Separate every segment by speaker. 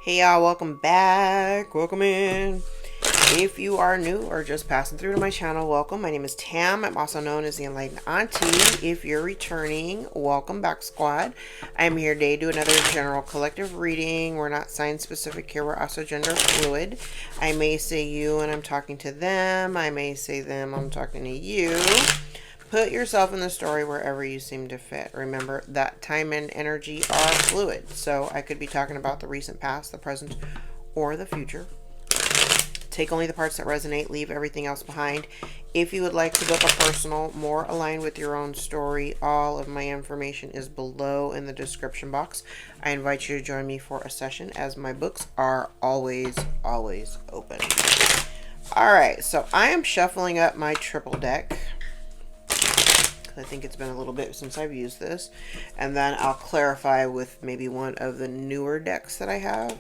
Speaker 1: Hey y'all, welcome back. Welcome in. If you are new or just passing through to my channel, welcome. My name is Tam. I'm also known as the Enlightened Auntie. If you're returning, welcome back, squad. I'm here today to do another general collective reading. We're not sign specific here. We're also gender fluid. I may say you and I'm talking to them. I may say them, I'm talking to you. Put yourself in the story wherever you seem to fit. Remember that time and energy are fluid. So I could be talking about the recent past, the present, or the future. Take only the parts that resonate. Leave everything else behind. If you would like to book a personal, more aligned with your own story, all of my information is below in the description box. I invite you to join me for a session as my books are always open. Alright, so I am shuffling up my triple deck. I think it's been a little bit since I've used this. And then I'll clarify with maybe one of the newer decks that I have.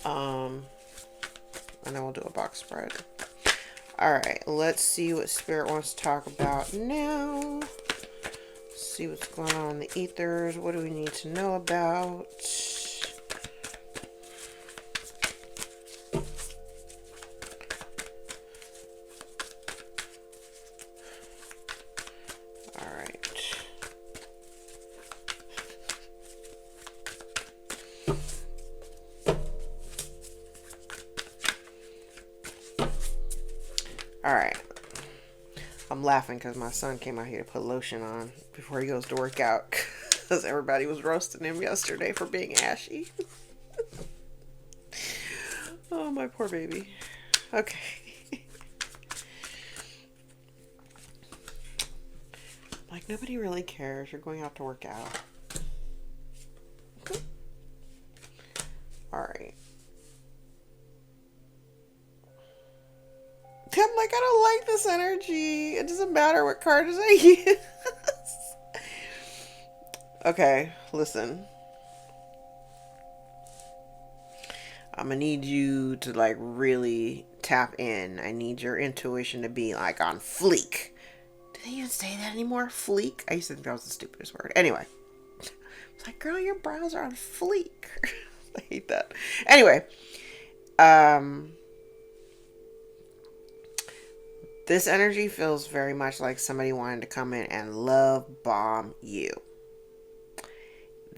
Speaker 1: And then we'll do a box spread. Alright, let's see what Spirit wants to talk about now. See what's going on in the ethers. What do we need to know about? Alright. I'm laughing because my son came out here to put lotion on before he goes to work out. Because everybody was roasting him yesterday for being ashy. Oh, my poor baby. Okay. Like, nobody really cares. You're going out to work out. Alright. I'm like, I don't like this energy. It doesn't matter what cards I use. Okay, listen. I'm gonna need you to like really tap in. I need your intuition to be like on fleek. Do they even say that anymore? Fleek? I used to think that was the stupidest word. Anyway. It's like, girl, your brows are on fleek. I hate that. Anyway. This energy feels very much like somebody wanted to come in and love bomb you.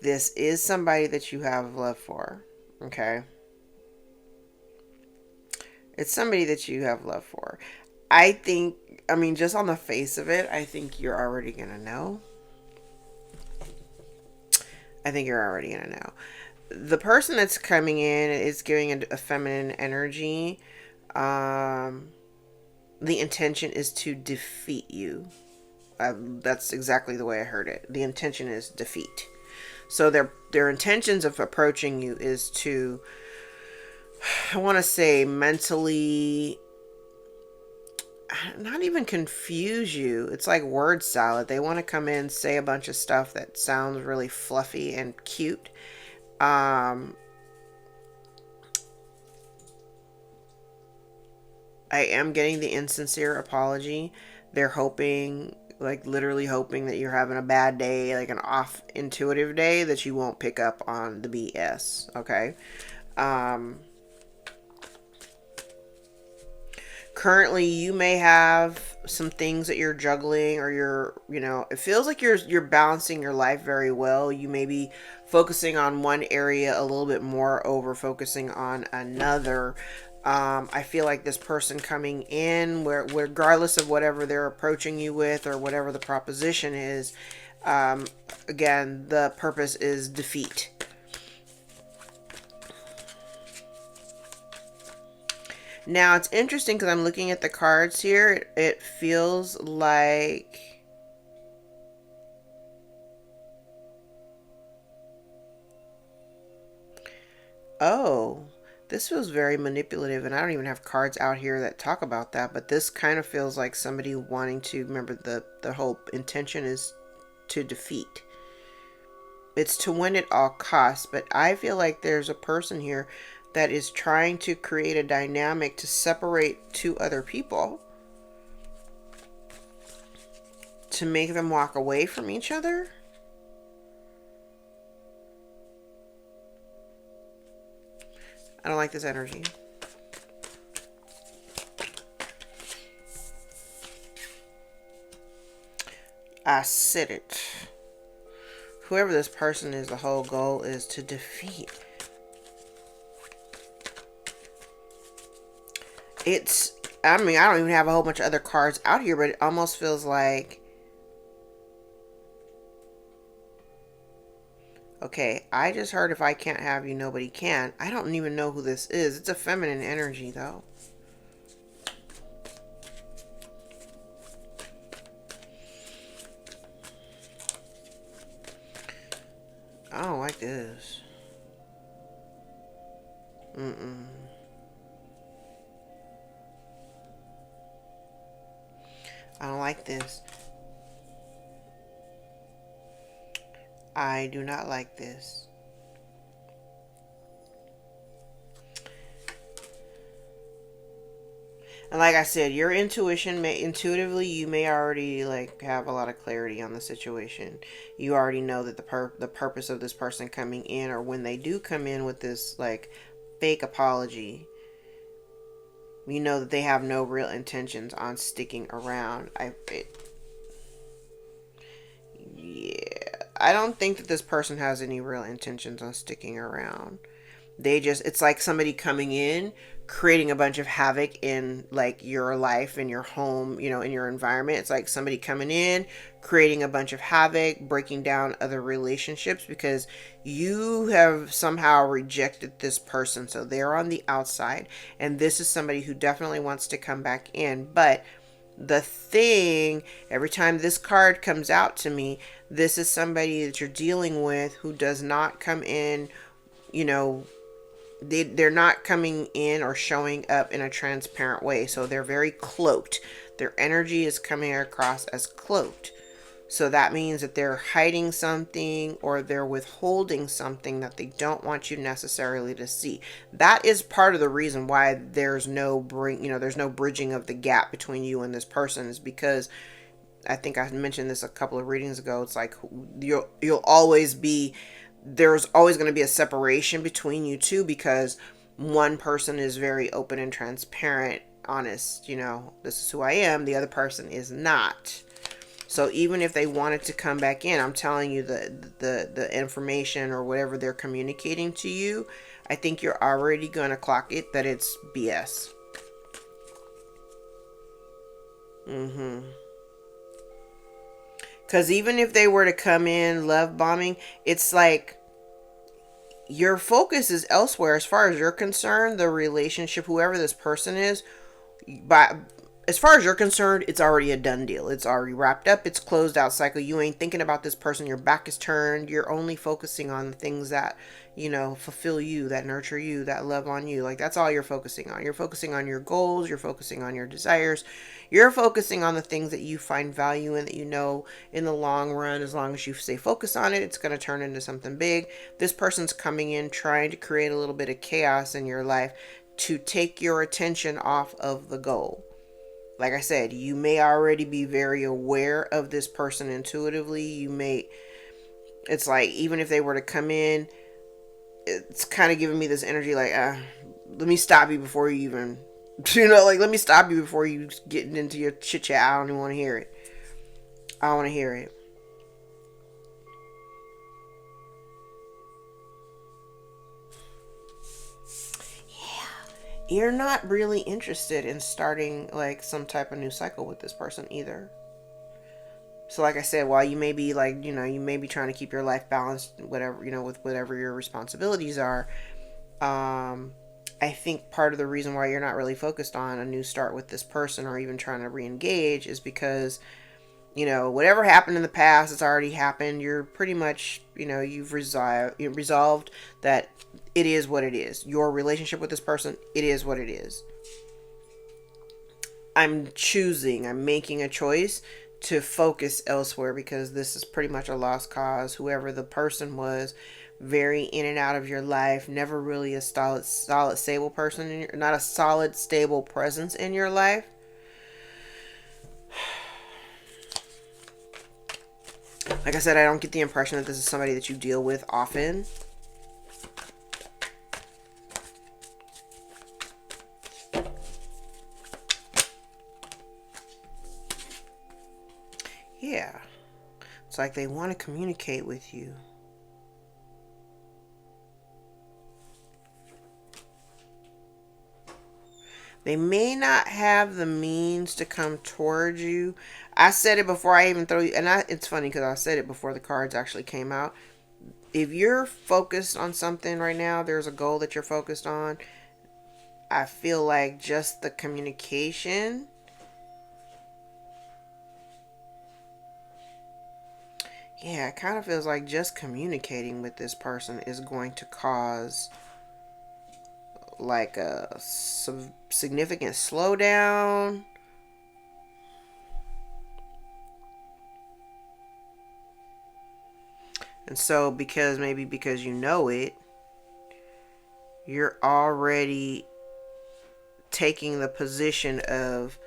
Speaker 1: This is somebody that you have love for. Okay? It's somebody that you have love for. I think, I mean, just on the face of it, I think you're already going to know. I think you're already going to know. The person that's coming in is giving a feminine energy. The intention is to defeat you. That's exactly the way I heard it. The intention is defeat. So their intentions of approaching you is to, I want to say, mentally, not even confuse you. It's like word salad. They want to come in, say a bunch of stuff that sounds really fluffy and cute. I am getting the insincere apology. They're hoping, like literally hoping that you're having a bad day, like an off intuitive day, that you won't pick up on the BS. Okay. Currently you may have some things that you're juggling, or it feels like you're balancing your life very well. You may be focusing on one area a little bit more over focusing on another. I feel like this person coming in, regardless of whatever they're approaching you with or whatever the proposition is, again, the purpose is defeat. Now, it's interesting because I'm looking at the cards here. It feels like... Oh, this feels very manipulative, and I don't even have cards out here that talk about that, but this kind of feels like somebody wanting to... Remember, the whole intention is to defeat. It's to win at all costs, but I feel like there's a person here that is trying to create a dynamic to separate two other people, to make them walk away from each other. I don't like this energy. I said it. Whoever this person is, the whole goal is to defeat. It's, I mean, I don't even have a whole bunch of other cards out here, but it almost feels like, okay, I just heard if I can't have you, nobody can. I don't even know who this is. It's a feminine energy, though. I don't like this. I don't like this. I do not like this. And like I said, your intuition may, intuitively, you may already like have a lot of clarity on the situation. You already know that the purpose of this person coming in, or when they do come in with this like fake apology, you know that they have no real intentions on sticking around. Yeah, I don't think that this person has any real intentions on sticking around. They just, it's like somebody coming in, creating a bunch of havoc in like your life, in your home, you know, in your environment. It's like somebody coming in, creating a bunch of havoc, breaking down other relationships because you have somehow rejected this person. So they're on the outside, and this is somebody who definitely wants to come back in. But the thing, every time this card comes out to me, this is somebody that you're dealing with who does not come in, you know, they're not coming in or showing up in a transparent way. So they're very cloaked. Their energy is coming across as cloaked. So that means that they're hiding something, or they're withholding something that they don't want you necessarily to see. That is part of the reason why there's no there's no bridging of the gap between you and this person, is because I think I mentioned this a couple of readings ago. It's like you'll always be, there's always going to be a separation between you two, because one person is very open and transparent, honest, you know, this is who I am. The other person is not. So even if they wanted to come back in, I'm telling you the information or whatever they're communicating to you, I think you're already going to clock it that it's BS. Because even if they were to come in love bombing, it's like your focus is elsewhere. As far as you're concerned, the relationship, whoever this person is, by as far as you're concerned, it's already a done deal. It's already wrapped up. It's closed out cycle. You ain't thinking about this person. Your back is turned. You're only focusing on the things that, you know, fulfill you, that nurture you, that love on you. Like, that's all you're focusing on. You're focusing on your goals. You're focusing on your desires. You're focusing on the things that you find value in, that you know in the long run, as long as you stay focused on it, it's going to turn into something big. This person's coming in trying to create a little bit of chaos in your life to take your attention off of the goal. Like I said, you may already be very aware of this person intuitively. It's like, even if they were to come in, it's kind of giving me this energy like, let me stop you before you even, like, let me stop you before you get into your chit chat. I don't even want to hear it. I don't want to hear it. You're not really interested in starting like some type of new cycle with this person either. So like I said, while you may be like, you may be trying to keep your life balanced, whatever, with whatever your responsibilities are, I think part of the reason why you're not really focused on a new start with this person, or even trying to re-engage, is because, whatever happened in the past, it's already happened. You're pretty much, you've resolved that it is what it is. Your relationship with this person, it is what it is. I'm making a choice to focus elsewhere, because this is pretty much a lost cause. Whoever the person was, very in and out of your life, never really a solid, stable person, not a solid, stable presence in your life. Like I said, I don't get the impression that this is somebody that you deal with often. It's like they want to communicate with you. They may not have the means to come towards you. I said it before I even throw you, and it's funny because I said it before the cards actually came out. If you're focused on something right now, there's a goal that you're focused on. I feel like just the communication, yeah, it kind of feels like just communicating with this person is going to cause like a significant slowdown. And so maybe because you know it, you're already taking the position of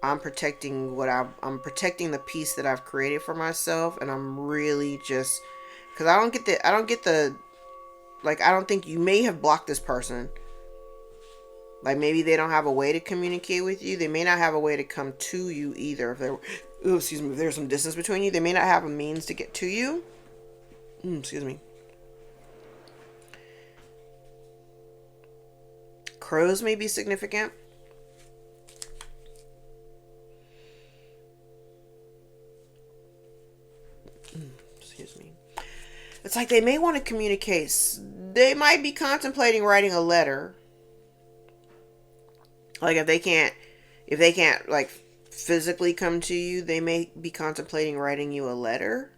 Speaker 1: I'm protecting I'm protecting the peace that I've created for myself, and I'm really just because I don't get the like, I don't think you may have blocked this person. Like, maybe they don't have a way to communicate with you. They may not have a way to come to you either. If there's some distance between you, they may not have a means to get to you. Excuse me. Crows may be significant. Excuse me. It's like they may want to communicate. They might be contemplating writing a letter. Like, if they can't like physically come to you, they may be contemplating writing you a letter.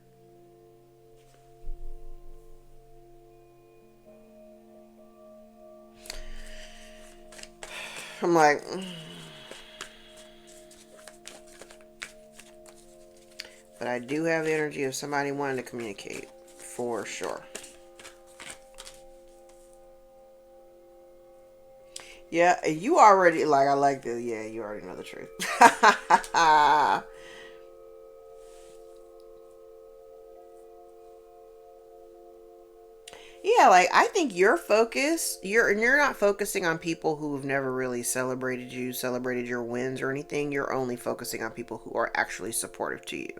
Speaker 1: I'm like, but I do have the energy of somebody wanting to communicate for sure. Yeah, you already, like, I like this. Yeah, you already know the truth. Yeah, like, I think your focus, you're not focusing on people who've never really celebrated your wins or anything. You're only focusing on people who are actually supportive to you.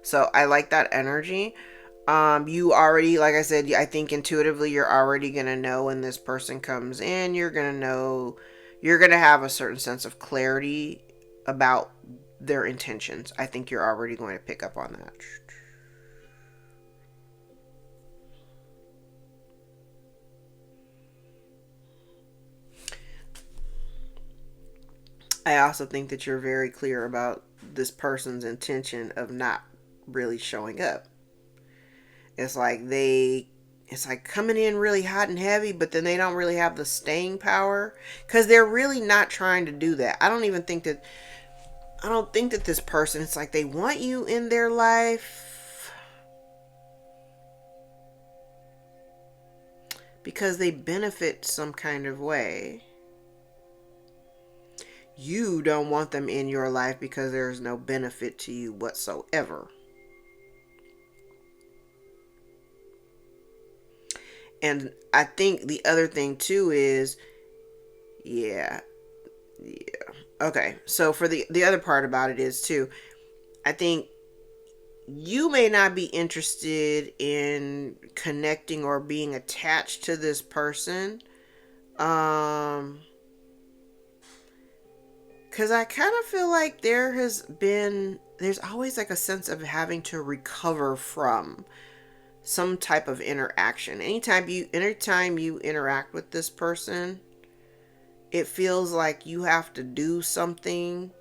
Speaker 1: So I like that energy. You already, like I said, I think intuitively you're already gonna know when this person comes in. You're gonna have a certain sense of clarity about their intentions. I think you're already going to pick up on that. I also think that you're very clear about this person's intention of not really showing up. It's like it's like coming in really hot and heavy, but then they don't really have the staying power because they're really not trying to do that. I don't think that this person, it's like they want you in their life because they benefit some kind of way. You don't want them in your life because there's no benefit to you whatsoever. And I think the other thing too is, yeah. Okay, so for the other part about it is too, I think you may not be interested in connecting or being attached to this person. Because I kind of feel like there's always like a sense of having to recover from some type of interaction. Anytime you interact with this person, it feels like you have to do something,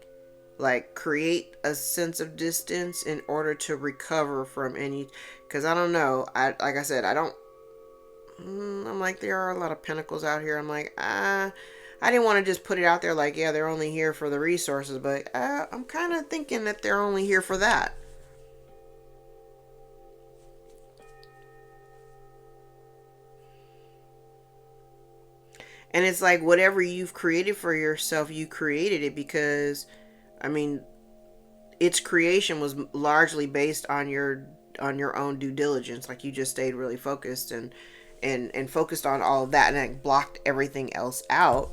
Speaker 1: like create a sense of distance in order to recover from any, because I don't know, like I said, I'm like, there are a lot of pentacles out here. I'm like, I didn't want to just put it out there like, yeah, they're only here for the resources, but I'm kind of thinking that they're only here for that. And it's like, whatever you've created for yourself, you created it because, I mean, its creation was largely based on your own due diligence. Like, you just stayed really focused and focused on all of that, and like blocked everything else out.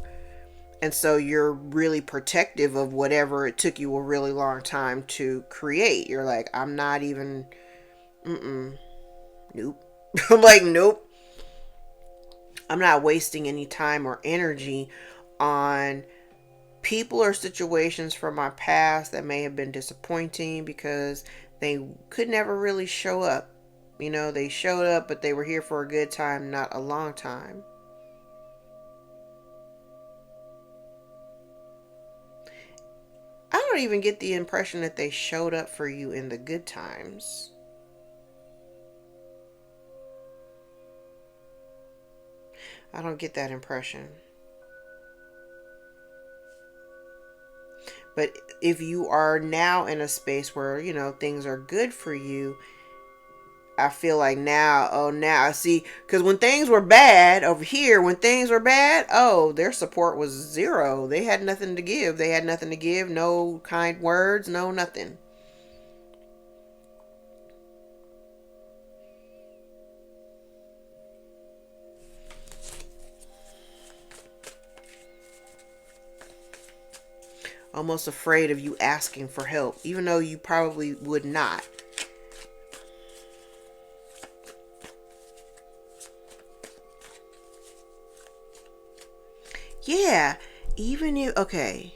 Speaker 1: And so you're really protective of whatever it took you a really long time to create. You're like, I'm not even Nope. I'm like, nope. I'm not wasting any time or energy on people or situations from my past that may have been disappointing because they could never really show up. You know, they showed up, but they were here for a good time, not a long time. I don't even get the impression that they showed up for you in the good times. I don't get that impression. But if you are now in a space where, you know, things are good for you, I feel like now, oh, now I see, because when things were bad over here, when things were bad, oh, their support was zero. They had nothing to give. They had nothing to give. No kind words, no nothing. Almost afraid of you asking for help, even though you probably would not. Yeah, even if, okay.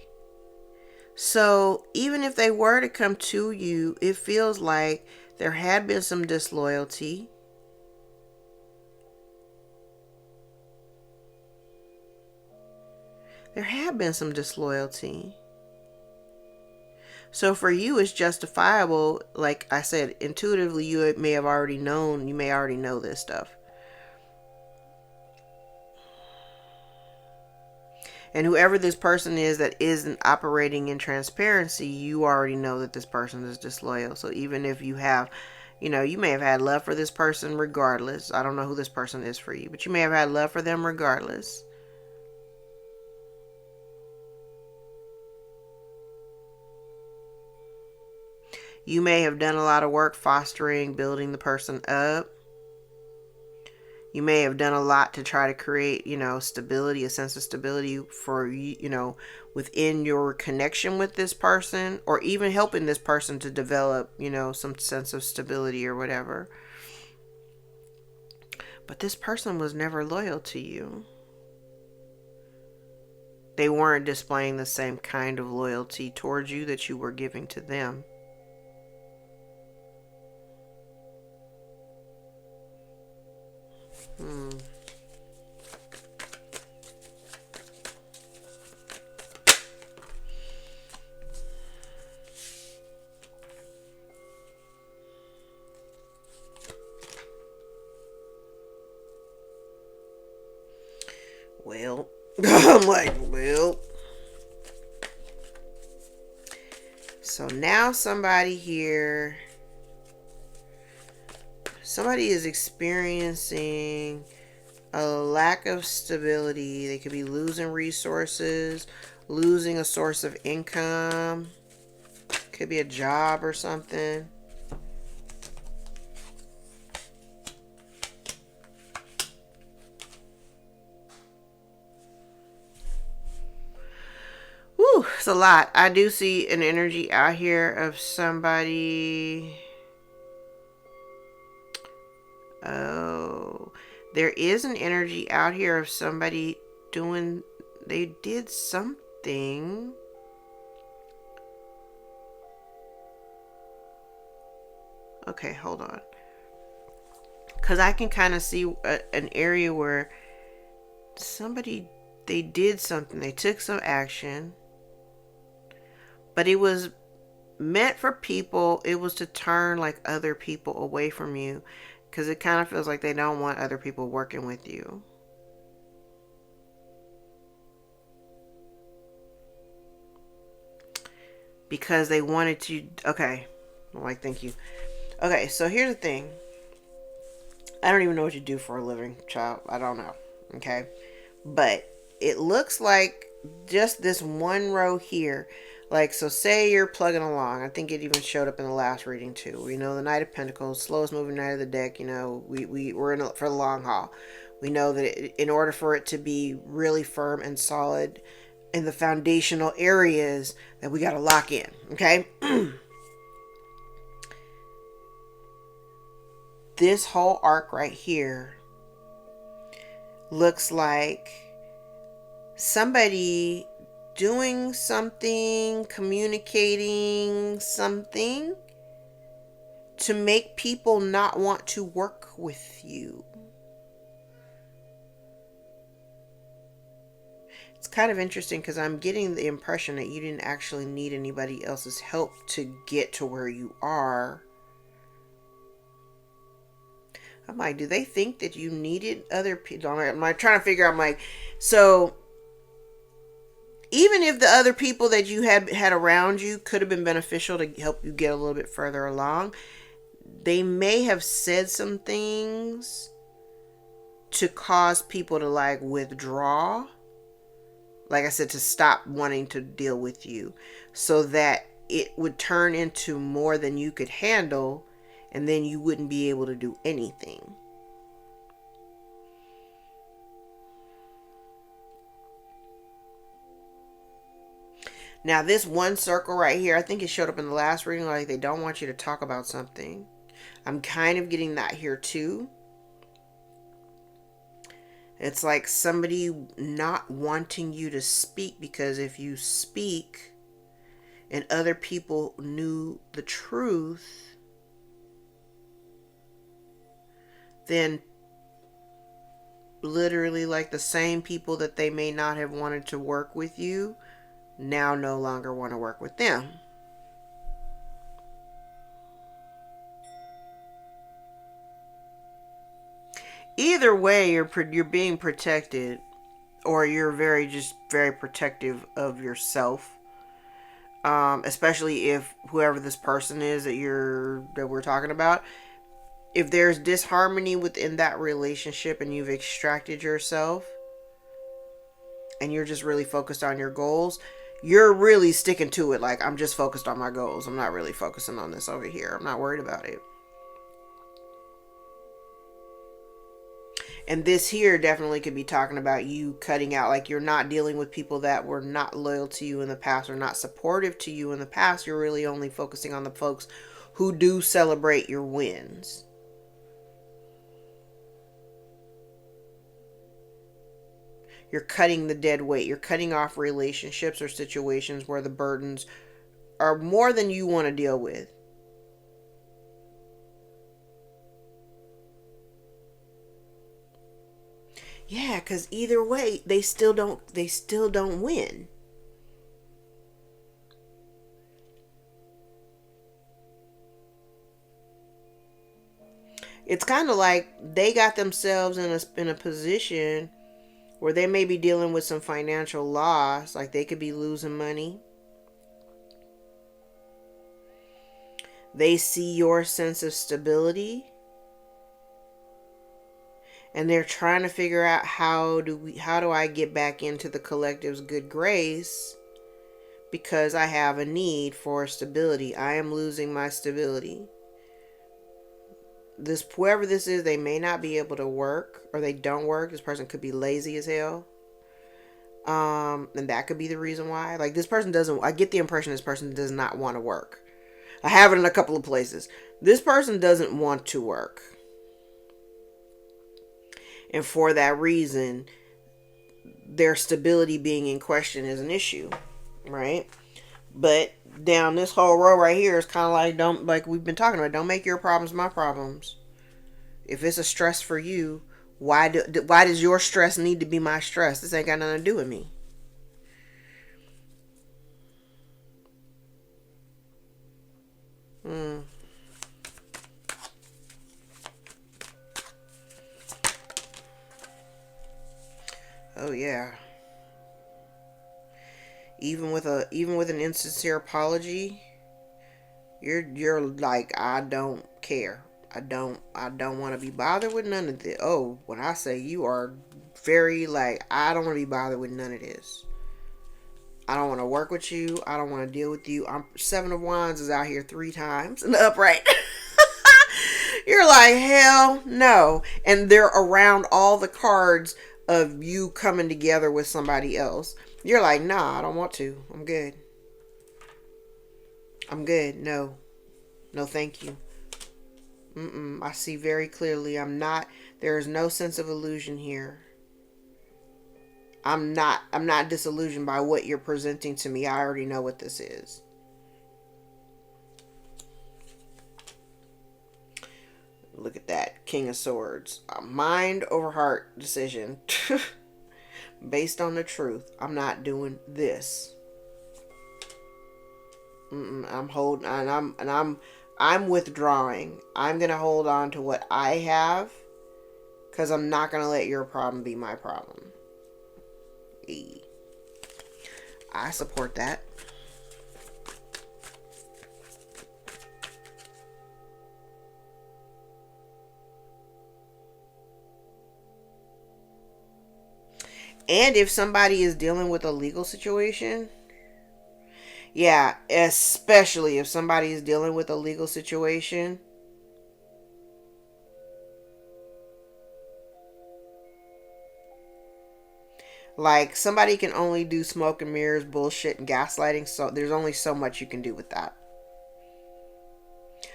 Speaker 1: So even if they were to come to you, it feels like there had been some disloyalty. There had been some disloyalty. So for you, it's justifiable. Like I said, intuitively, you may have already known, you may already know this stuff. And whoever this person is that isn't operating in transparency, you already know that this person is disloyal. So even if you have, you know, you may have had love for this person regardless. I don't know who this person is for you, but you may have had love for them regardless. You may have done a lot of work fostering, building the person up. You may have done a lot to try to create, you know, stability, a sense of stability for, you know, within your connection with this person, or even helping this person to develop, you know, some sense of stability or whatever. But this person was never loyal to you. They weren't displaying the same kind of loyalty towards you that you were giving to them. Hmm. Well, I'm like, well. So now somebody here, somebody is experiencing a lack of stability. They could be losing resources, losing a source of income. Could be a job or something. Whew, it's a lot. I do see an energy out here of somebody. Oh, there is an energy out here of somebody doing, they did something. Okay, hold on. Because I can kind of see an area where somebody, they did something, they took some action, but it was meant for people, it was to turn like other people away from you, because it kind of feels like they don't want other people working with you. Because they wanted to, okay, I'm like, thank you. Okay, so here's the thing. I don't even know what you do for a living, child. I don't know. Okay. But it looks like just this one row here. Like, so say you're plugging along. I think it even showed up in the last reading too. You know, the Knight of Pentacles, slowest moving knight of the deck. You know, we're in for the long haul. We know that in order for it to be really firm and solid in the foundational areas, that we got to lock in. Okay. this whole arc right here looks like somebody doing something, communicating something to make people not want to work with you. It's kind of interesting because I'm getting the impression that you didn't actually need anybody else's help to get to where you are. I'm like, do they think that you needed other people? I'm like trying to figure out, I'm like, so even if the other people that you had around you could have been beneficial to help you get a little bit further along, they may have said some things to cause people to like withdraw. Like I said, to stop wanting to deal with you, so that it would turn into more than you could handle, and then you wouldn't be able to do anything. Now, this one circle right here, I think it showed up in the last reading, like they don't want you to talk about something. I'm kind of getting that here too. It's like somebody not wanting you to speak, because if you speak and other people knew the truth, then literally like the same people that they may not have wanted to work with you now no longer want to work with them. Either way, you're being protected, or you're very protective of yourself. Especially if whoever this person is that we're talking about, if there's disharmony within that relationship and you've extracted yourself and you're just really focused on your goals, you're really sticking to it. Like, I'm just focused on my goals. I'm not really focusing on this over here. I'm not worried about it. And this here definitely could be talking about you cutting out, like you're not dealing with people that were not loyal to you in the past or not supportive to you in the past. You're really only focusing on the folks who do celebrate your wins. You're cutting the dead weight. You're cutting off relationships or situations where the burdens are more than you want to deal with. Yeah, because either way, they still don't win. It's kind of like they got themselves in a position where they may be dealing with some financial loss, like they could be losing money. They see your sense of stability, and they're trying to figure out how do I get back into the collective's good grace, because I have a need for stability. I am losing my stability. Whoever this is, they may not be able to work, or they don't work. This person could be lazy as hell. And that could be the reason why. Like, this person doesn't, I get the impression this person does not want to work. I have it in a couple of places. This person doesn't want to work. And for that reason, their stability being in question is an issue, right? But down this whole row right here is kind of like, like we've been talking about, don't make your problems my problems. If it's a stress for you, why does your stress need to be my stress? This ain't got nothing to do with me. Oh yeah. Even with an insincere apology, you're like, I don't care. I don't want to be bothered with none of this. Oh, when I say you are very like, I don't want to be bothered with none of this. I don't want to work with you. I don't want to deal with you. I'm 7 of Wands is out here 3 times in the upright. You're like, hell no. And they're around all the cards of you coming together with somebody else. You're like, nah, I don't want to. I'm good. I'm good. No. No, thank you. I see very clearly. There is no sense of illusion here. I'm not disillusioned by what you're presenting to me. I already know what this is. Look at that. King of Swords. A mind over heart decision. Based on the truth. I'm not doing this. I'm holding, I'm withdrawing. I'm going to hold on to what I have, because I'm not going to let your problem be my problem. I support that. And if somebody is dealing with a legal situation, yeah, especially if somebody is dealing with a legal situation, like, somebody can only do smoke and mirrors, bullshit, and gaslighting, so there's only so much you can do with that.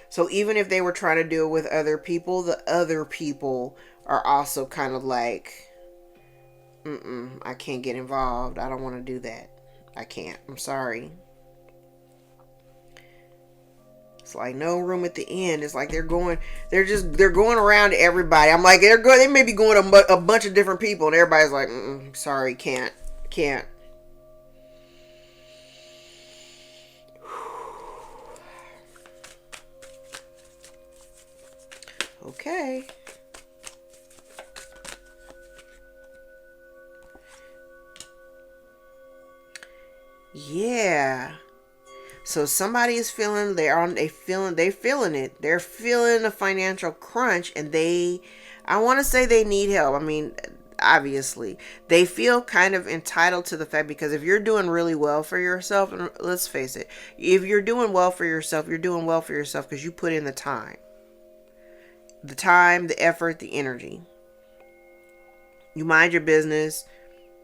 Speaker 1: So even if they were trying to do it with other people, the other people are also kind of like, I can't get involved. I don't want to do that. I can't. I'm sorry. It's like no room at the end. It's like they're going around to everybody. I'm like, they may be going to a bunch of different people, and everybody's like, sorry, can't. Okay. Yeah. So somebody is feeling they feeling it. They're feeling a financial crunch, and I want to say they need help. I mean, obviously, they feel kind of entitled to the fact, because if you're doing really well for yourself, and let's face it, if you're doing well for yourself, you're doing well for yourself because you put in the time, the effort, the energy. You mind your business.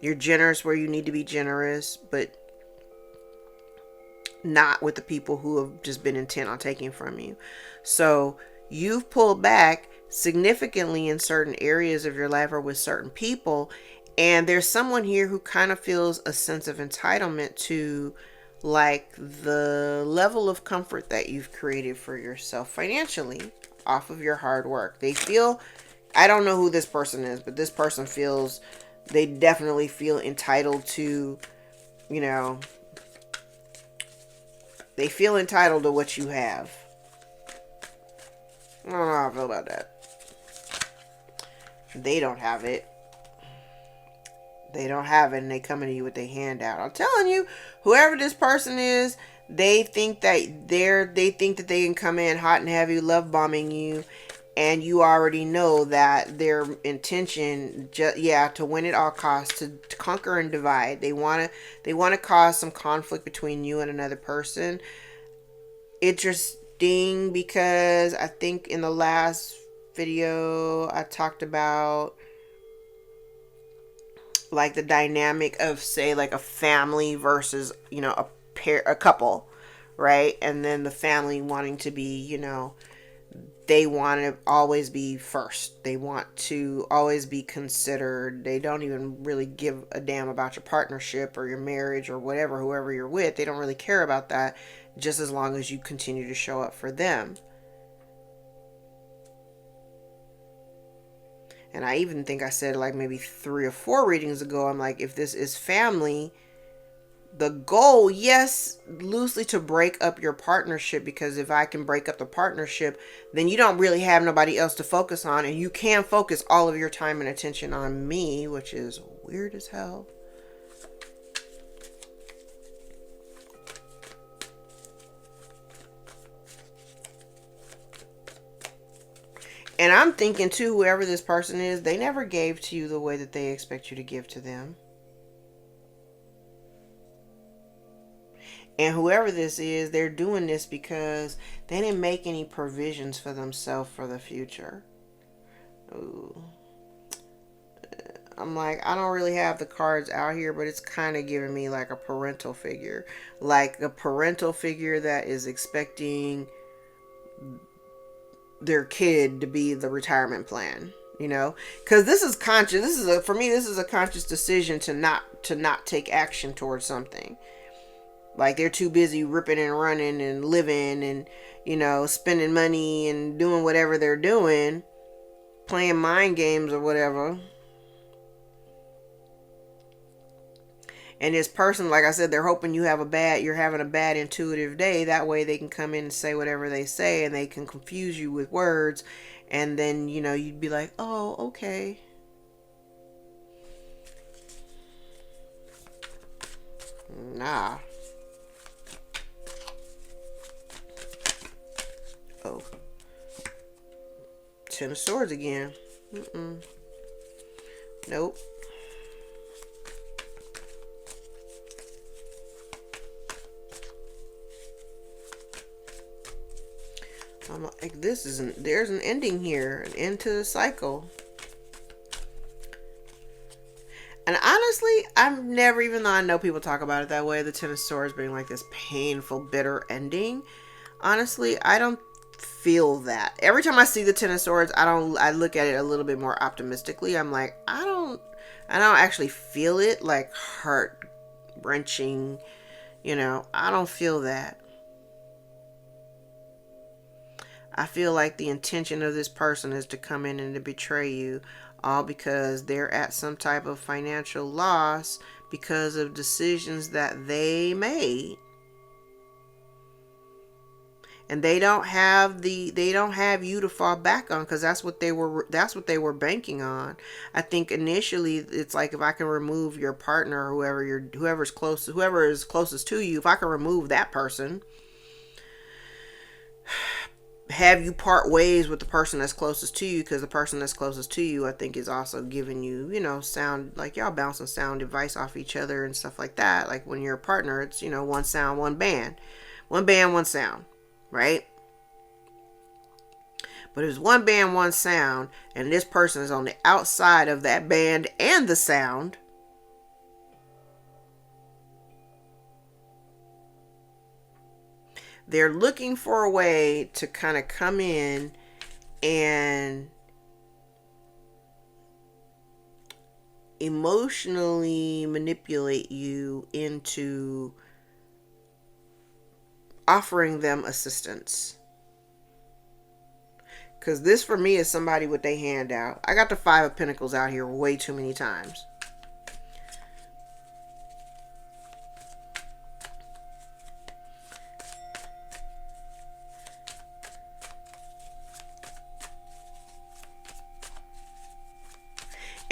Speaker 1: You're generous where you need to be generous, but not with the people who have just been intent on taking from you. So you've pulled back significantly in certain areas of your life or with certain people, and there's someone here who kind of feels a sense of entitlement to, like, the level of comfort that you've created for yourself financially off of your hard work. They feel, I don't know who this person is, but this person feels, they definitely feel entitled to, they feel entitled to what you have. I don't know how I feel about that. They don't have it. And they coming to you with their hand out. I'm telling you, whoever this person is, they think that they can come in hot and heavy, love bombing you, and you already know that their intention, to win at all costs, to conquer and divide. They want to cause some conflict between you and another person. Interesting, because I think in the last video I talked about, like, the dynamic of, say, like a family versus, a couple, right? And then the family wanting to be, they want to always be first. They want to always be considered. They don't even really give a damn about your partnership or your marriage or whatever, whoever you're with. They don't really care about that, just as long as you continue to show up for them. And I even think I said, like, maybe 3 or 4 readings ago, I'm like, if this is family, the goal, yes, loosely to break up your partnership, because if I can break up the partnership, then you don't really have nobody else to focus on, and you can focus all of your time and attention on me, which is weird as hell. And I'm thinking too, whoever this person is, they never gave to you the way that they expect you to give to them. And whoever this is, they're doing this because they didn't make any provisions for themselves for the future. Ooh. I'm like, I don't really have the cards out here, but it's kind of giving me like a parental figure. Like a parental figure that is expecting their kid to be the retirement plan, you know, because this is conscious. This is a, for me, this is a conscious decision to not take action towards something. Like they're too busy ripping and running and living and, you know, spending money and doing whatever they're doing, playing mind games or whatever. And this person, like I said, they're hoping you're having a bad intuitive day. That way they can come in and say whatever they say and they can confuse you with words. And then, you know, you'd be like, oh, okay. Nah. Oh. Ten of Swords again. Nope. I'm like, there's an ending here, an end to the cycle. And honestly, I've never, even though I know people talk about it that way, the Ten of Swords being like this painful, bitter ending. Honestly, I don't feel that. Every time I see the Ten of Swords, I look at it a little bit more optimistically. I'm like, I don't actually feel it like heart wrenching, you know, I don't feel that. I feel like the intention of this person is to come in and to betray you, all because they're at some type of financial loss because of decisions that they made. And they don't have you to fall back on, because that's what they were banking on. I think initially it's like, if I can remove your partner, whoever is closest to you, if I can remove that person, have you part ways with the person that's closest to you, because the person that's closest to you, I think, is also giving you, you know, sound, like y'all bouncing sound advice off each other and stuff like that. Like when you're a partner, it's, you know, one sound, one band, one sound, right? But it's one band, one sound, and this person is on the outside of that band and the sound. They're looking for a way to kind of come in and emotionally manipulate you into offering them assistance. Because this, for me, is somebody with their hand out. I got the Five of Pentacles out here way too many times.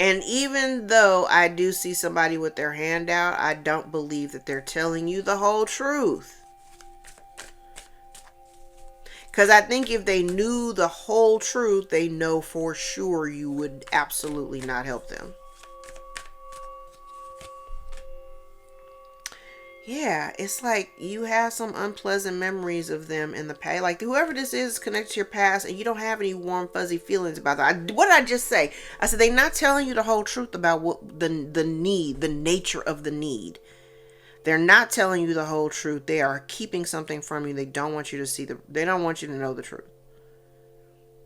Speaker 1: And even though I do see somebody with their hand out, I don't believe that they're telling you the whole truth. Because I think if they knew the whole truth, they know for sure you would absolutely not help them. Yeah, it's like you have some unpleasant memories of them in the past. Like whoever this is connected to your past, and you don't have any warm, fuzzy feelings about that. What did I just say? I said they're not telling you the whole truth about what the need, the nature of the need. They're not telling you the whole truth. They are keeping something from you. They don't want you to see they don't want you to know the truth.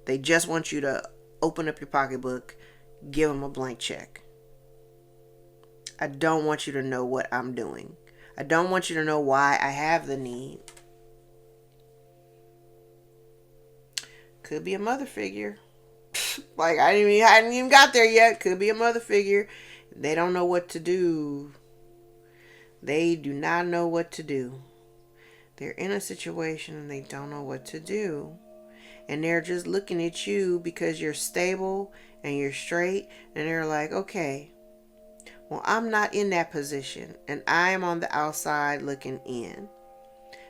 Speaker 1: They just want you to open up your pocketbook, give them a blank check. I don't want you to know what I'm doing. I don't want you to know why I have the need. Could be a mother figure. Like I hadn't even got there yet. Could be a mother figure. They don't know what to do. They do not know what to do. They're in a situation and they don't know what to do. And they're just looking at you because you're stable and you're straight. And they're like, okay, well, I'm not in that position. And I am on the outside looking in.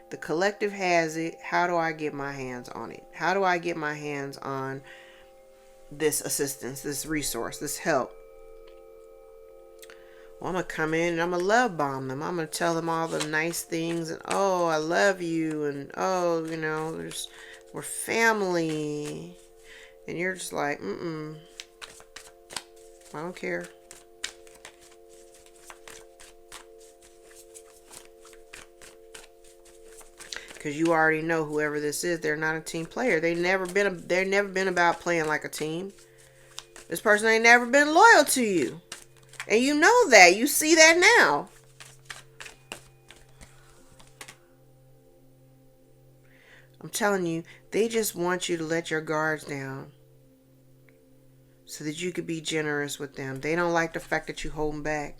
Speaker 1: The collective has it. How do I get my hands on it? How do I get my hands on this assistance, this resource, this help? Well, I'm going to come in and I'm going to love bomb them. I'm going to tell them all the nice things. And, oh, I love you. And, oh, you know, we're family. And you're just like, I don't care. Because you already know whoever this is, they're not a team player. They've never been about playing like a team. This person ain't never been loyal to you. And you know that. You see that now. I'm telling you, they just want you to let your guards down so that you could be generous with them. They don't like the fact that you hold them back.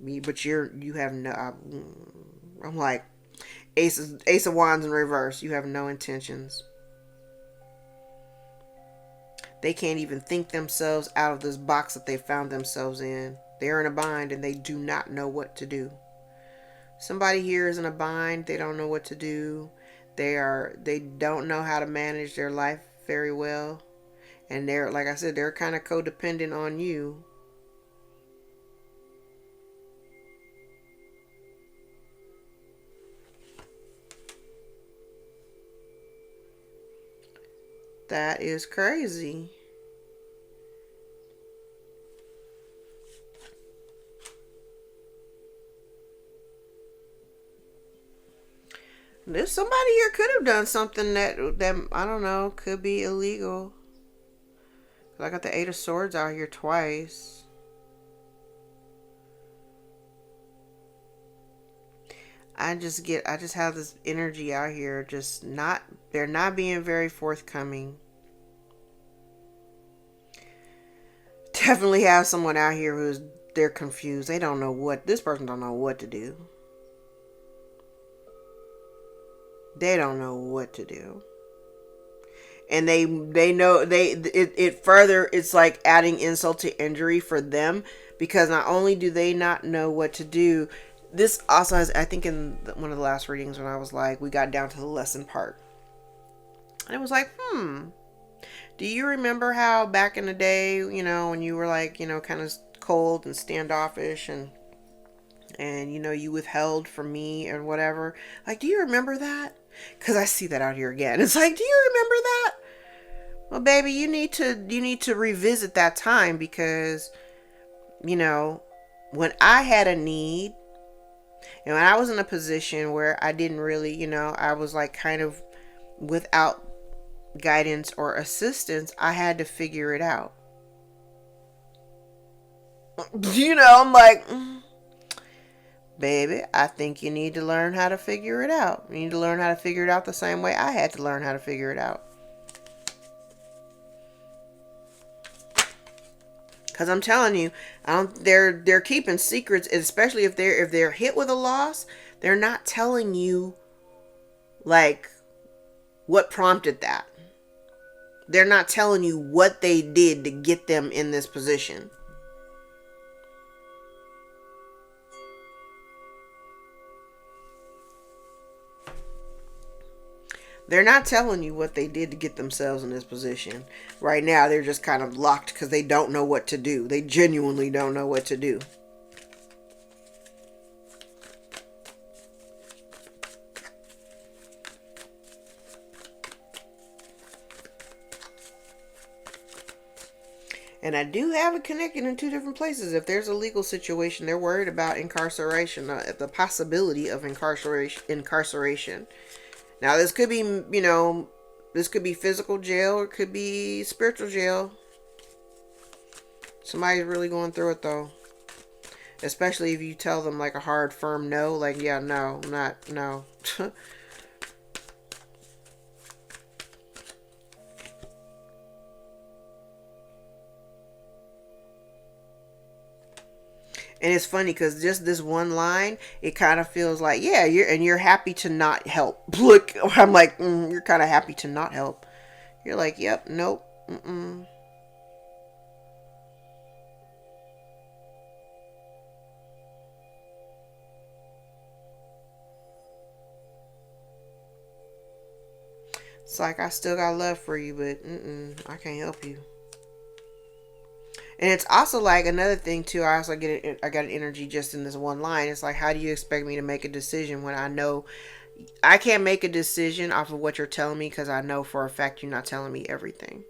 Speaker 1: But you have no. I'm like Ace of Wands in reverse. You have no intentions. They can't even think themselves out of this box that they found themselves in. They're in a bind and they do not know what to do. Somebody here is in a bind. They don't know what to do. They don't know how to manage their life very well. And they're, like I said, they're kind of codependent on you. That is crazy. This somebody here could have done something that I don't know, could be illegal. I got the Eight of Swords out here twice. I just have this energy out here, they're not being very forthcoming. Definitely have someone out here they're confused. This person don't know what to do. They don't know what to do. And they know it's like adding insult to injury for them, because not only do they not know what to do, this also has, I think in one of the last readings when I was like, we got down to the lesson part. And it was like, do you remember how back in the day, when you were like, kind of cold and standoffish and you withheld from me and whatever. Like, do you remember that? Because I see that out here again. It's like, do you remember that? Well, baby, you need to revisit that time, because, when I had a need and when I was in a position where I didn't really, I was like kind of without guidance or assistance, I had to figure it out. I'm like, baby, I think you need to learn how to figure it out. You need to learn how to figure it out the same way I had to learn how to figure it out. Because I'm telling you, they're keeping secrets, especially if they're hit with a loss. They're not telling you like what prompted that. They're not telling you what they did to get them in this position. They're not telling you what they did to get themselves in this position. Right now, they're just kind of locked because they don't know what to do. They genuinely don't know what to do. And I do have it connected in two different places. If there's a legal situation, they're worried about incarceration, the possibility of incarceration. Now, this could be, this could be physical jail, or it could be spiritual jail. Somebody's really going through it, though. Especially if you tell them, like, a hard, firm no. Like, yeah, no, no. And it's funny because just this one line, it kind of feels like, yeah, you're happy to not help. Look, I'm like, you're kind of happy to not help. You're like, yep, nope, It's like, I still got love for you, but I can't help you. And it's also like another thing too. I got an energy just in this one line. It's like, how do you expect me to make a decision when I know I can't make a decision off of what you're telling me, because I know for a fact you're not telling me everything.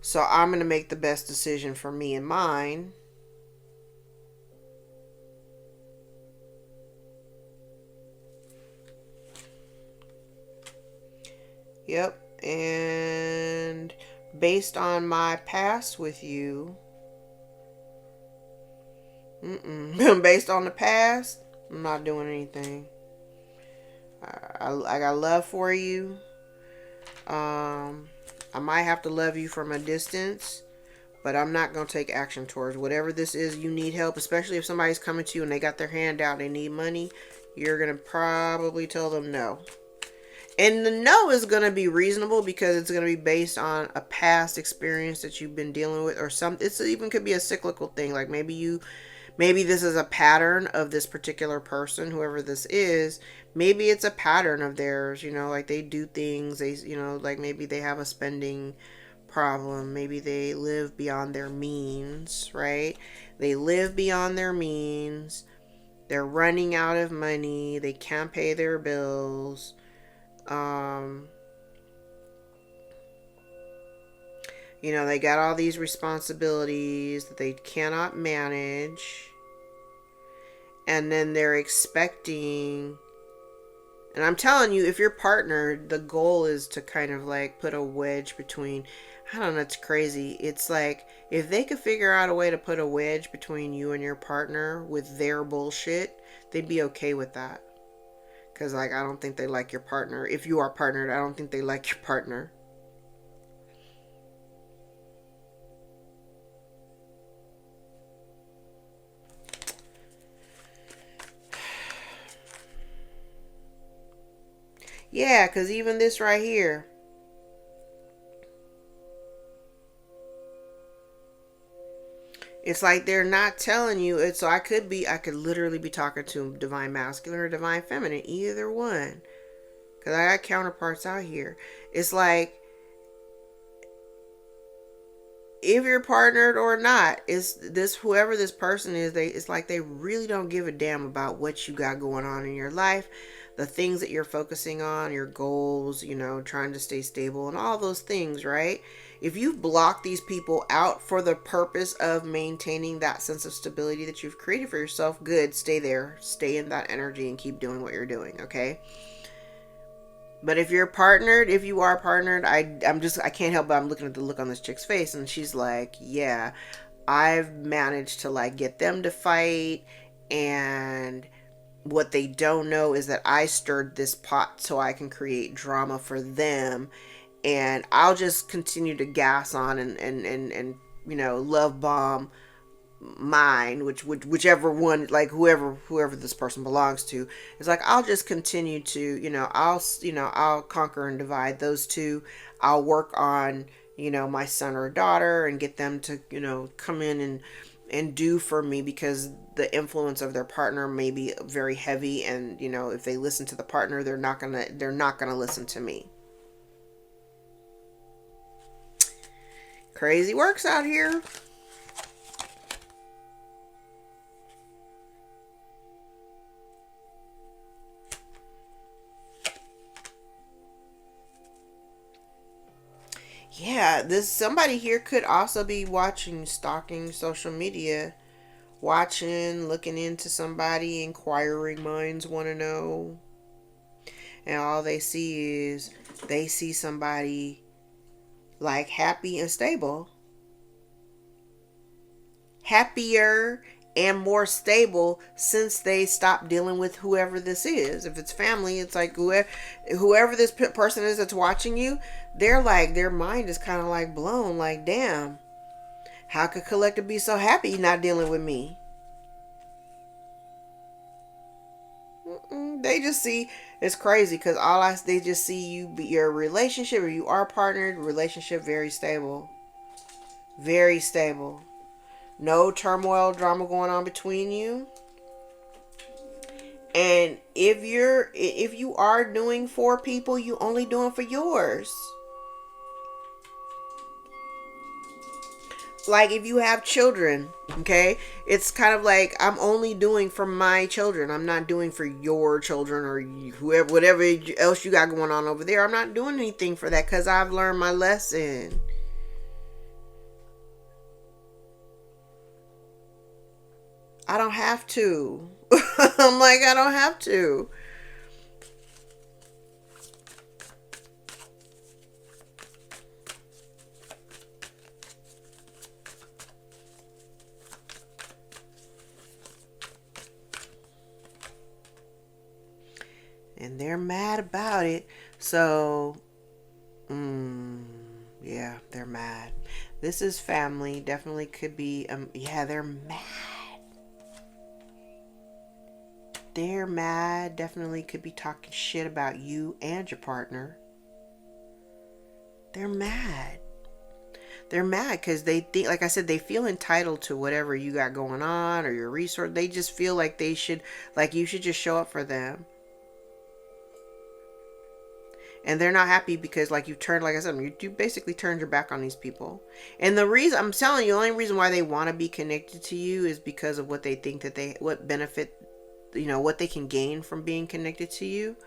Speaker 1: So I'm going to make the best decision for me and mine. Yep. And based on my past with you, based on the past, I'm not doing anything. I got love for you. I might have to love you from a distance, but I'm not going to take action towards whatever this is. You need help, especially if somebody's coming to you and they got their hand out, they need money. You're going to probably tell them no. And the no is going to be reasonable because it's going to be based on a past experience that you've been dealing with, or something. It's even could be a cyclical thing. Like maybe this is a pattern of this particular person, whoever this is. Maybe it's a pattern of theirs, like they do things, like maybe they have a spending problem. Maybe they live beyond their means, right? They live beyond their means. They're running out of money. They can't pay their bills. They got all these responsibilities that they cannot manage. And then they're expecting, and I'm telling you, if you're partnered, the goal is to kind of like put a wedge between, I don't know, it's crazy. It's like, if they could figure out a way to put a wedge between you and your partner with their bullshit, they'd be okay with that. Because, like, I don't think they like your partner. If you are partnered, I don't think they like your partner. Yeah, because even this right here. It's like they're not telling you. So I could literally be talking to divine masculine or divine feminine. Either one. Because I got counterparts out here. It's like, if you're partnered or not, it's this, whoever this person is, it's like they really don't give a damn about what you got going on in your life, the things that you're focusing on, your goals, trying to stay stable and all those things, right? If you've blocked these people out for the purpose of maintaining that sense of stability that you've created for yourself, good, stay there, stay in that energy and keep doing what you're doing, okay? But if you are partnered, I can't help but I'm looking at the look on this chick's face, and she's like, yeah, I've managed to like get them to fight, and what they don't know is that I stirred this pot so I can create drama for them, and I'll just continue to gas on and love bomb mine, whichever one, like whoever this person belongs to. It's like, I'll just continue to I'll conquer and divide those two. I'll work on my son or daughter and get them to come in and do for me, because the influence of their partner may be very heavy, and if they listen to the partner, they're not gonna listen to me. Crazy works out here. Yeah, this somebody here could also be stalking social media, looking into somebody, inquiring minds want to know. And all they see somebody like happy and stable. Happier and more stable since they stopped dealing with whoever this is. If it's family, it's like whoever this person is that's watching you, they're like, their mind is kind of like blown, like, damn, how could collective be so happy not dealing with me? They just see, it's crazy because they just see your relationship, or you are partnered, relationship very stable. Very stable. No turmoil, drama going on between you. And if you are doing for people, you only doing for yours. Like if you have children, okay, it's kind of like, I'm only doing for my children. I'm not doing for your children or whoever, whatever else you got going on over there. I'm not doing anything for that because I've learned my lesson. I don't have to. I'm like, I don't have to. And they're mad about it. So, yeah, they're mad. This is family. Definitely could be, yeah, they're mad. They're mad. Definitely could be talking shit about you and your partner. They're mad. They're mad because they think, like I said, they feel entitled to whatever you got going on or your resource. They just feel like they should, like you should just show up for them. And they're not happy because, like, you turned, like I said, you basically turned your back on these people. And the reason, I'm telling you, the only reason why they want to be connected to you is because of what they think that what benefit, what they can gain from being connected to you.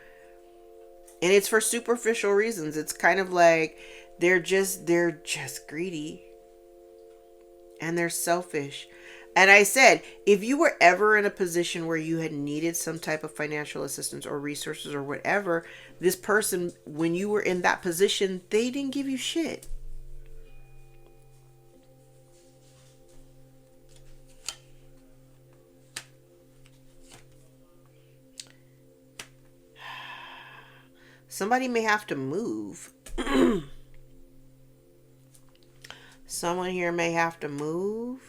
Speaker 1: And it's for superficial reasons. It's kind of like they're just greedy. And they're selfish. And I said, if you were ever in a position where you had needed some type of financial assistance or resources or whatever, this person, when you were in that position, they didn't give you shit. Somebody may have to move. Someone here may have to move.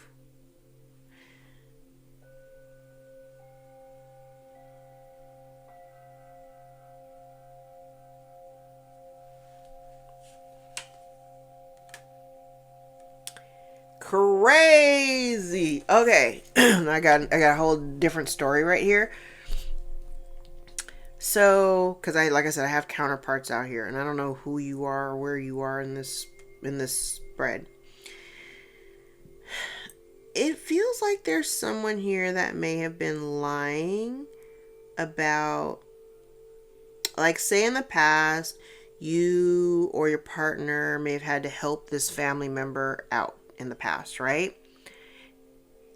Speaker 1: Crazy. Okay. I got a whole different story right here. So, because like I said, I have counterparts out here, and I don't know who you are or where you are in this spread. It feels like there's someone here that may have been lying about, like, say in the past, you or your partner may have had to help this family member out in the past, right?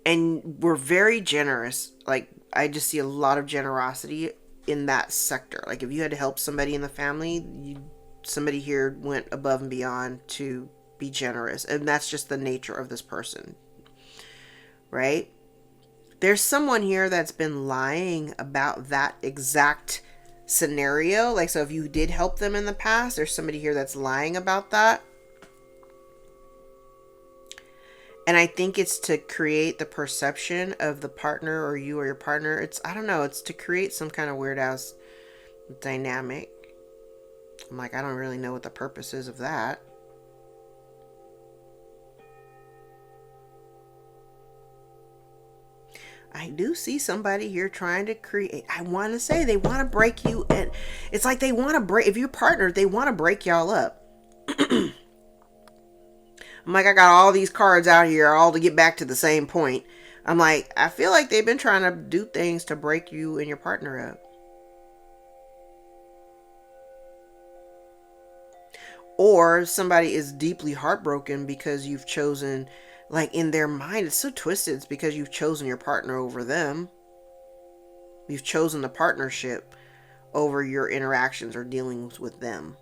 Speaker 1: And we're very generous. Like, I just see a lot of generosity in that sector. Like, if you had to help somebody in the family, somebody here went above and beyond to be generous. And that's just the nature of this person, right? There's someone here that's been lying about that exact scenario. Like, so if you did help them in the past, there's somebody here that's lying about that. And I think it's to create the perception of the partner or you or your partner. I don't know, it's to create some kind of weird ass dynamic. I'm like, I don't really know what the purpose is of that. I do see somebody here trying to create, I want to say they want to break you. And it's like they want to break, if you're partnered, they want to break y'all up. I'm like, I got all these cards out here, all to get back to the same point. I'm like, I feel like they've been trying to do things to break you and your partner up. Or somebody is deeply heartbroken because you've chosen, like, in their mind, it's so twisted. It's because you've chosen your partner over them. You've chosen the partnership over your interactions or dealings with them.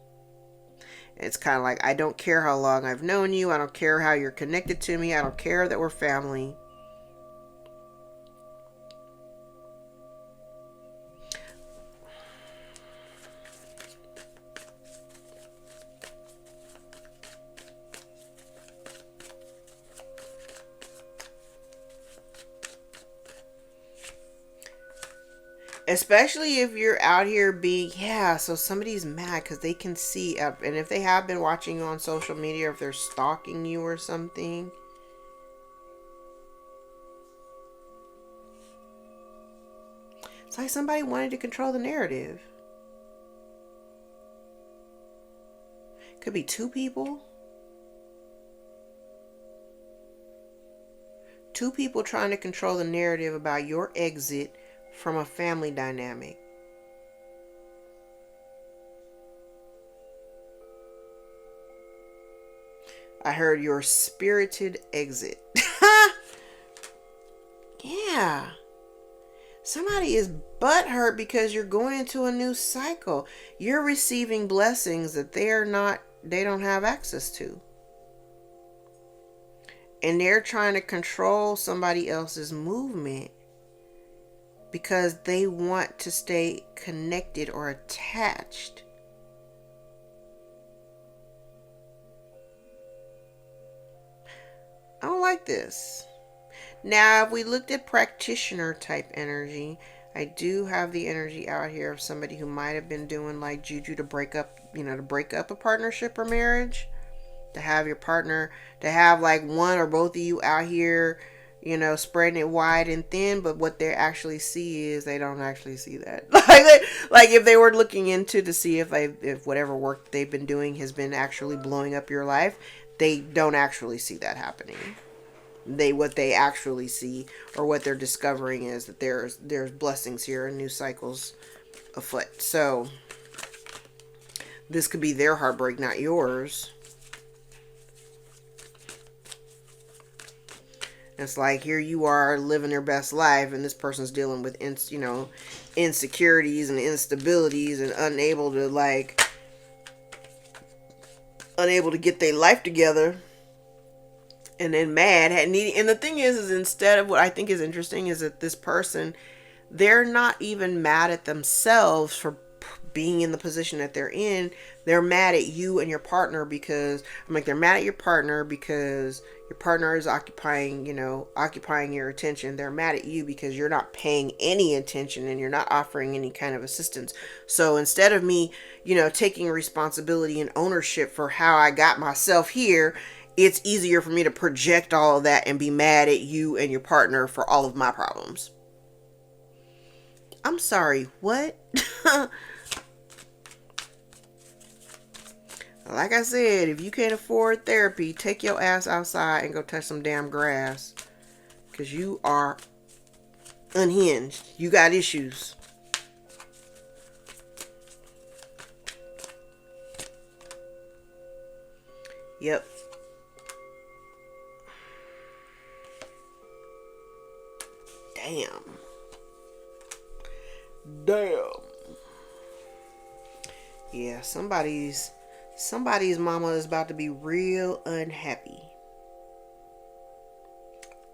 Speaker 1: It's kind of like, I don't care how long I've known you. I don't care how you're connected to me. I don't care that we're family. Especially if you're out here being, so somebody's mad because they can see, and if they have been watching you on social media, or if they're stalking you or something. It's like somebody wanted to control the narrative. Could be two people. Two people trying to control the narrative about your exit from a family dynamic. I heard your spirited exit. Yeah. Somebody is butthurt because you're going into a new cycle. You're receiving blessings that they don't have access to. And they're trying to control somebody else's movement. because they want to stay connected or attached. I don't like this. Now, if we looked at practitioner type energy, I do have the energy out here of somebody who might have been doing like juju to break up, to break up a partnership or marriage. To have your partner, to have like one or both of you out here, spreading it wide and thin, but what they actually see is they don't actually see that. like if they were looking into to see if whatever work they've been doing has been actually blowing up your life, they don't actually see that happening. What they actually see or what they're discovering is that there's blessings here and new cycles afoot. So this could be their heartbreak, not yours. It's like here you are living their best life, and this person's dealing with insecurities and instabilities and unable to get their life together. And then mad and the thing is instead of what I think is interesting is that this person, they're not even mad at themselves for being in the position that they're in. They're mad at you and your partner because they're mad at your partner because your partner is occupying your attention. They're mad at you because you're not paying any attention and you're not offering any kind of assistance. So instead of me, taking responsibility and ownership for how I got myself here, it's easier for me to project all of that and be mad at you and your partner for all of my problems. I'm sorry, what? Like I said, if you can't afford therapy, take your ass outside and go touch some damn grass. Because you are unhinged. You got issues. Yep. Damn. Yeah, somebody's mama is about to be real unhappy.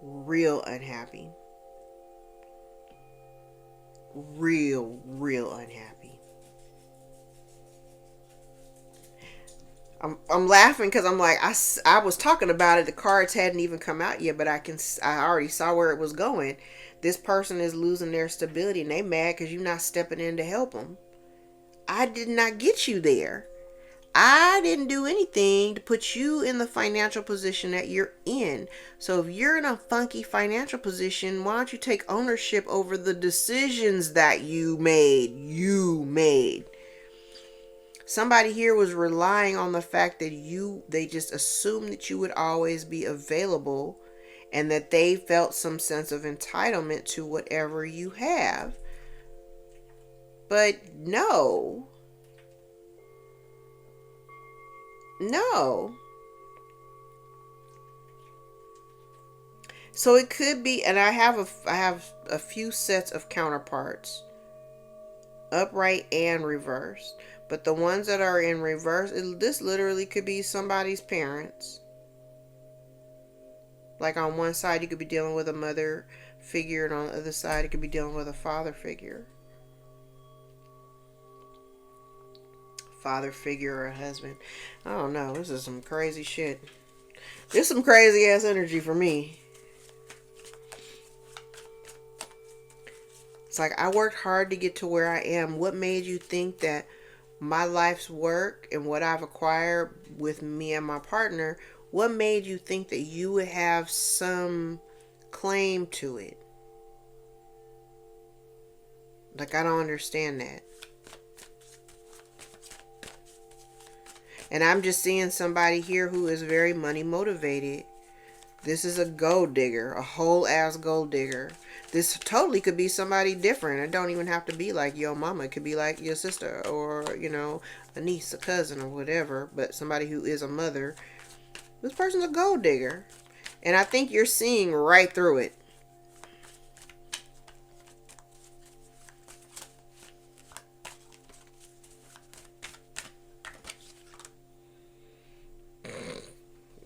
Speaker 1: Real unhappy. Real unhappy. I'm laughing because I'm like, I was talking about it. The cards hadn't even come out yet, but I already saw where it was going. This person is losing their stability and they mad because you're not stepping in to help them. I did not get you there. I didn't do anything to put you in the financial position that you're in. So if you're in a funky financial position, why don't you take ownership over the decisions that you made? Somebody here was relying on the fact that they just assumed that you would always be available and that they felt some sense of entitlement to whatever you have. But no. So it could be, and I have a few sets of counterparts, upright and reversed. But the ones that are in reverse, this literally could be somebody's parents. Like on one side, you could be dealing with a mother figure, and on the other side, it could be dealing with a father figure. Father figure or a husband. I don't know. This is some crazy shit. This is some crazy ass energy for me. It's like I worked hard to get to where I am. What made you think that my life's work and what I've acquired with me and my partner, what made you think that you would have some claim to it? Like, I don't understand that. And I'm just seeing somebody here who is very money motivated. This is a gold digger, a whole ass gold digger. This totally could be somebody different. It don't even have to be like your mama. It could be like your sister or, a niece, a cousin or whatever. But somebody who is a mother. This person's a gold digger. And I think you're seeing right through it.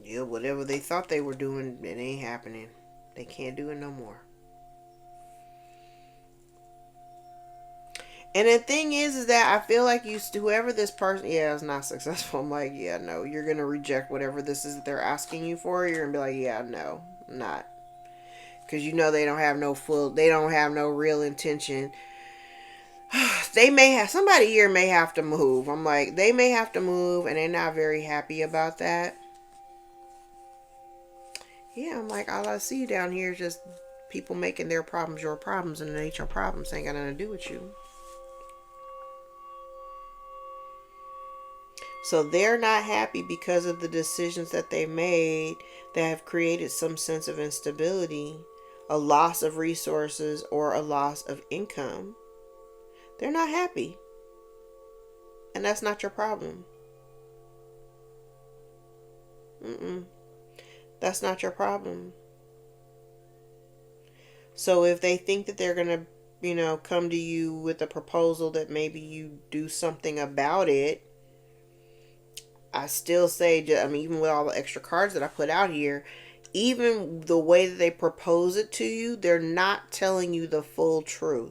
Speaker 1: Yeah, whatever they thought they were doing, it ain't happening. They can't do it no more. And the thing is that I feel like whoever this person, yeah, is not successful. I'm like, yeah, no, you're gonna reject whatever this is that they're asking you for. You're gonna be like, yeah, no, I'm not, because you know they don't have no real intention. They may have somebody here may have to move. I'm like, they may have to move, and they're not very happy about that. Yeah, I'm like, all I see down here is just people making their problems your problems, and it ain't your problems. Ain't got nothing to do with you. So they're not happy because of the decisions that they made that have created some sense of instability, a loss of resources, or a loss of income. They're not happy. And that's not your problem. That's not your problem. So if they think that they're going to, come to you with a proposal that maybe you do something about it, I still say, even with all the extra cards that I put out here, even the way that they propose it to you, they're not telling you the full truth.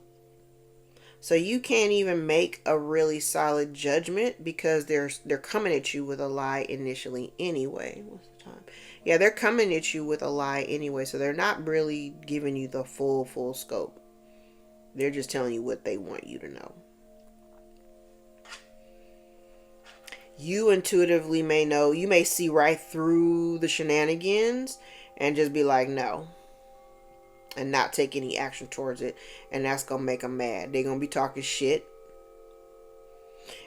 Speaker 1: So you can't even make a really solid judgment because they're coming at you with a lie initially anyway. What's the time? Yeah, they're coming at you with a lie anyway, so they're not really giving you the full scope. They're just telling you what they want you to know. You intuitively may know, you may see right through the shenanigans and just be like, no. And not take any action towards it. And that's going to make them mad. They're going to be talking shit.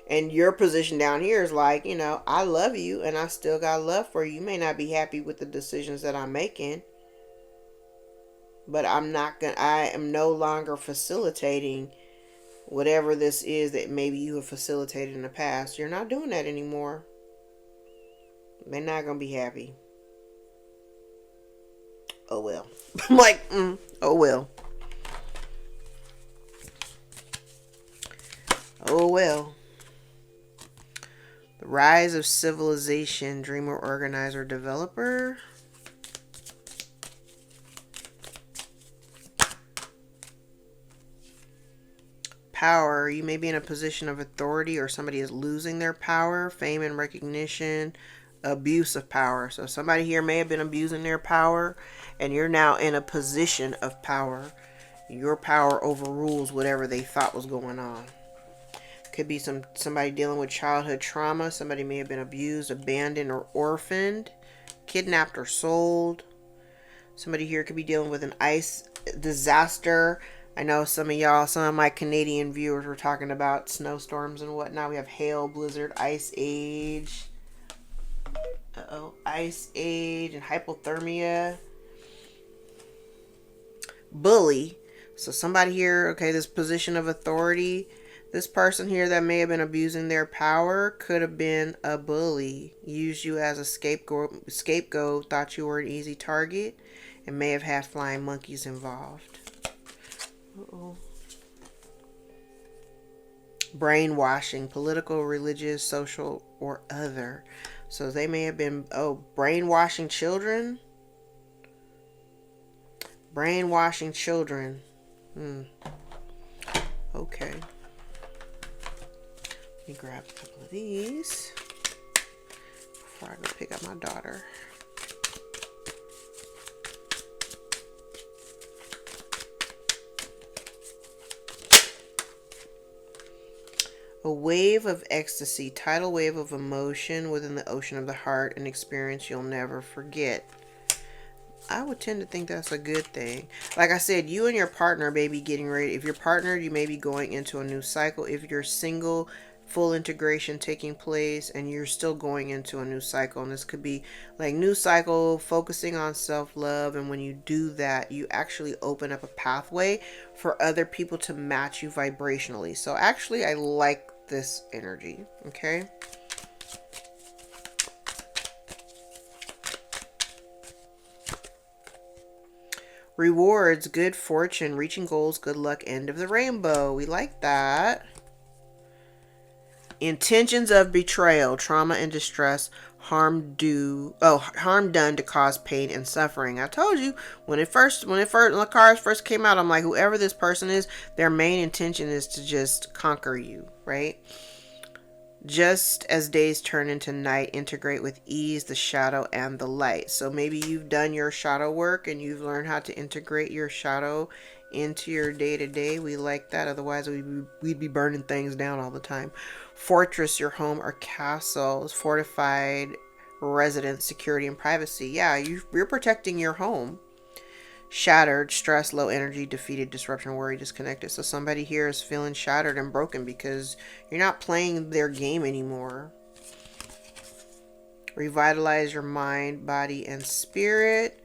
Speaker 1: And your position down here is like, I love you and I still got love for you. You may not be happy with the decisions that I'm making. But I am no longer facilitating whatever this is that maybe you have facilitated in the past. You're not doing that anymore. They're not going to be happy. Oh well. I'm like, oh well. Oh well. The rise of civilization, dreamer, organizer, developer. Power. You may be in a position of authority or somebody is losing their power, fame and recognition, abuse of power. So somebody here may have been abusing their power and you're now in a position of power. Your power overrules whatever they thought was going on. Could be somebody dealing with childhood trauma. Somebody may have been abused, abandoned, or orphaned, kidnapped or sold. Somebody here could be dealing with an ice disaster. I know some of my Canadian viewers were talking about snowstorms and whatnot. We have hail, blizzard, ice age. Ice age and hypothermia. Bully. So somebody here, okay, this position of authority. This person here that may have been abusing their power could have been a bully. Used you as a scapegoat, thought you were an easy target, and may have had flying monkeys involved. Brainwashing, political, religious, social, or other. So they may have been, brainwashing children. Brainwashing children. Okay. Let me grab a couple of these before I go pick up my daughter. A wave of ecstasy, tidal wave of emotion within the ocean of the heart, an experience you'll never forget. I would tend to think that's a good thing. Like I said, you and your partner may be getting ready. If you're partnered, you may be going into a new cycle. If you're single, full integration taking place and you're still going into a new cycle. And this could be like new cycle, focusing on self-love. And when you do that, you actually open up a pathway for other people to match you vibrationally. So actually, I like this energy. Okay. Rewards, good fortune, reaching goals, good luck, end of the rainbow. We like that. Intentions of betrayal, trauma and distress, harm done to cause pain and suffering. I told you when the cards first came out, I'm like, whoever this person is, their main intention is to just conquer you, right? Just as days turn into night, integrate with ease the shadow and the light. So maybe you've done your shadow work and you've learned how to integrate your shadow into your day-to-day. We like that. Otherwise, we'd be burning things down all the time. Fortress, your home or castle, is fortified residence, security, and privacy. Yeah, you're protecting your home. Shattered, stress, low energy, defeated, disruption, worry, disconnected. So somebody here is feeling shattered and broken because you're not playing their game anymore. Revitalize your mind, body, and spirit.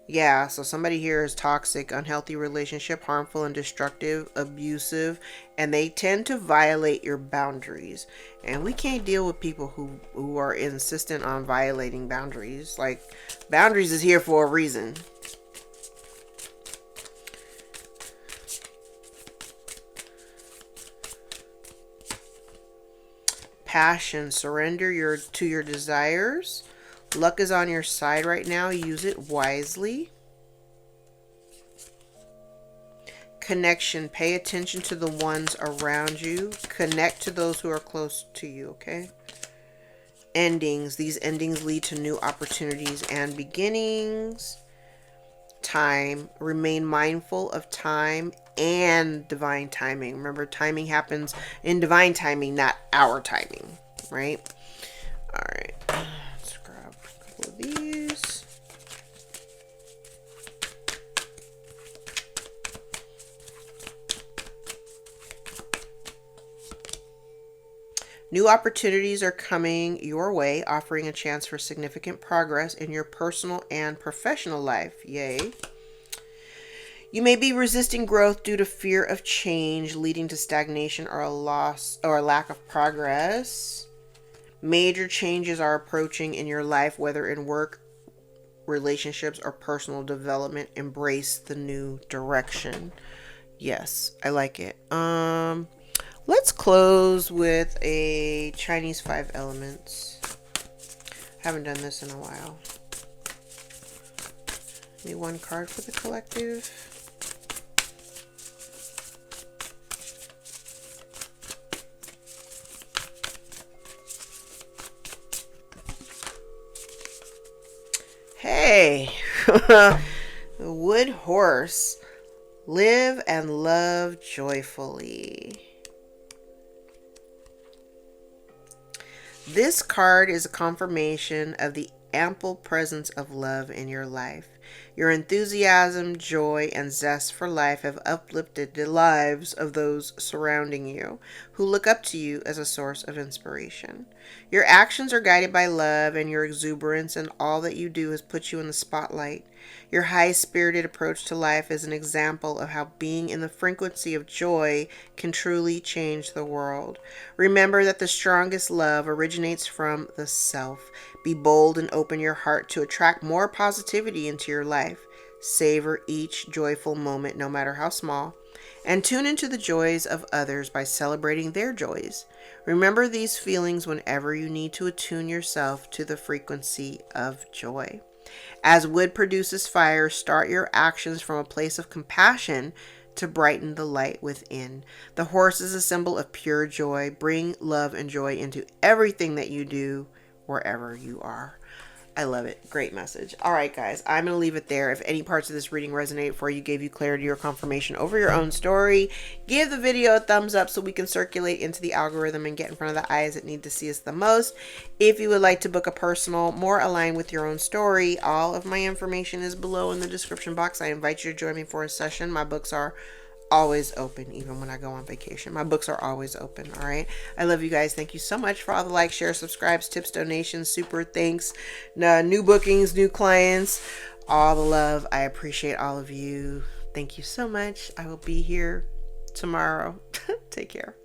Speaker 1: Yeah, so somebody here is toxic, unhealthy relationship, harmful and destructive, abusive, and they tend to violate your boundaries. And we can't deal with people who are insistent on violating boundaries. Like, boundaries is here for a reason. Passion, surrender to your desires. Luck is on your side right now. Use it wisely. Connection, pay attention to the ones around you. Connect to those who are close to you, okay? Endings, these endings lead to new opportunities and beginnings. Time, remain mindful of time and divine timing. Remember, timing happens in divine timing, not our timing, right? All right, let's grab a couple of these. New opportunities are coming your way, offering a chance for significant progress in your personal and professional life. Yay. You may be resisting growth due to fear of change, leading to stagnation or a loss or a lack of progress. Major changes are approaching in your life, whether in work, relationships, or personal development. Embrace the new direction. Yes, I like it. Let's close with a Chinese 5 elements. Haven't done this in a while. Maybe one card for the collective. Hey, the Wood Horse. Live and love joyfully. This card is a confirmation of the ample presence of love in your life. Your enthusiasm, joy, and zest for life have uplifted the lives of those surrounding you, who look up to you as a source of inspiration. Your actions are guided by love, and your exuberance in all that you do has put you in the spotlight. Your high-spirited approach to life is an example of how being in the frequency of joy can truly change the world. Remember that the strongest love originates from the self. Be bold and open your heart to attract more positivity into your life. Savor each joyful moment, no matter how small, and tune into the joys of others by celebrating their joys. Remember these feelings whenever you need to attune yourself to the frequency of joy. As wood produces fire, start your actions from a place of compassion to brighten the light within. The horse is a symbol of pure joy. Bring love and joy into everything that you do, wherever you are. I love it. Great message. All right, guys, I'm going to leave it there. If any parts of this reading resonate for you, gave you clarity or confirmation over your own story, give the video a thumbs up so we can circulate into the algorithm and get in front of the eyes that need to see us the most. If you would like to book a personal, more aligned with your own story, all of my information is below in the description box. I invite you to join me for a session. My books are always open, even when I go on vacation. My books are always open. All right, I love you guys. Thank you so much for all the likes, shares, subscribes, tips, donations, super thanks, new bookings, new clients, all the love. I appreciate all of you. Thank you so much. I will be here tomorrow. Take care.